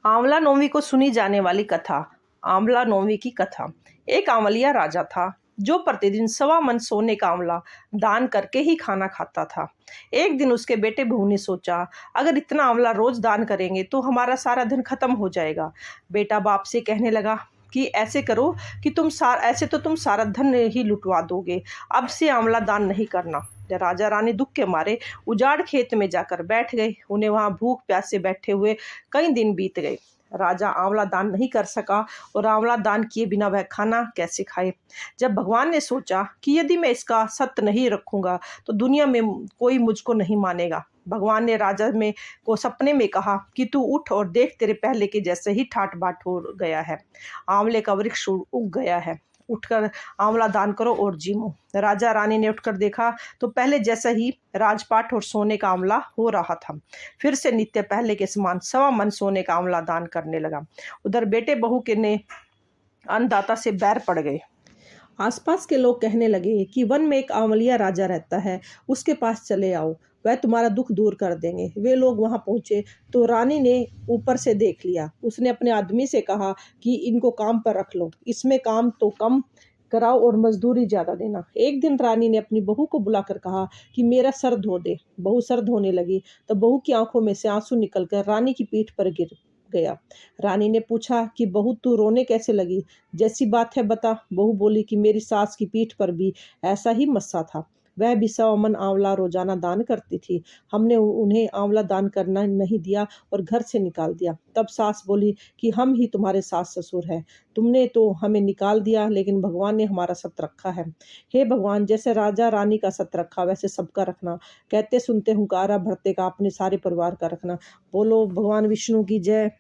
आंवला नौमी को सुनी जाने वाली कथा। आंवला नौमी की कथा। एक आंवलिया राजा था जो प्रतिदिन 1.25 मन सोने का आंवला दान करके ही खाना खाता था। एक दिन उसके बेटे बहू ने सोचा, अगर इतना आंवला रोज दान करेंगे तो हमारा सारा धन खत्म हो जाएगा। बेटा बाप से कहने लगा कि ऐसे करो कि ऐसे तो तुम सारा धन ही लुटवा दोगे। अब से आंवला दान नहीं करना। राजा रानी दुख के मारे उजाड़ खेत में जाकर बैठ गए। उन्हें वहां भूख प्यास से बैठे हुए कई दिन बीत गए। राजा आंवला दान नहीं कर सका और आंवला दान किए बिना वह खाना कैसे खाए। जब भगवान ने सोचा कि यदि मैं इसका सत्य नहीं रखूंगा तो दुनिया में कोई मुझको नहीं मानेगा। भगवान ने राजा में को सपने में कहा कि तू उठ और देख, तेरे पहले के जैसे ही ठाट बाट हो गया है। आंवले का वृक्ष उग गया है। उठकर आंवला दान करो और जीमो। राजा रानी ने उठकर देखा तो पहले जैसा ही राजपाट और सोने का आंवला हो रहा था। फिर से नित्य पहले के समान 1.25 मन सोने का आंवला दान करने लगा। उधर बेटे बहू के ने अन्नदाता से बैर पड़ गए। आसपास के लोग कहने लगे कि वन में एक आंवलिया राजा रहता है, उसके पास चले आओ, वह तुम्हारा दुख दूर कर देंगे। वे लोग वहां पहुंचे तो रानी ने ऊपर से देख लिया। उसने अपने आदमी से कहा कि इनको काम पर रख लो, इसमें काम तो कम कराओ और मजदूरी ज्यादा देना। एक दिन रानी ने अपनी बहू को बुलाकर कहा कि मेरा सर धो दे। बहू सर धोने लगी तो बहू की आंखों में से आंसू निकलकर रानी की पीठ पर गिर गया। रानी ने पूछा कि बहू तू रोने कैसे लगी, जैसी बात है बता। बहू बोली कि मेरी सास की पीठ पर भी ऐसा ही मस्सा था, वह भी 1.25 मन आंवला रोजाना दान करती थी। हमने उन्हें आंवला दान करना नहीं दिया और घर से निकाल दिया। तब सास बोली कि हम ही तुम्हारे सास ससुर हैं, तुमने तो हमें निकाल दिया लेकिन भगवान ने हमारा सत रखा है। हे भगवान, जैसे राजा रानी का सत रखा वैसे सबका रखना। कहते सुनते हुंकारा भरते का अपने सारे परिवार का रखना। बोलो भगवान विष्णु की जय।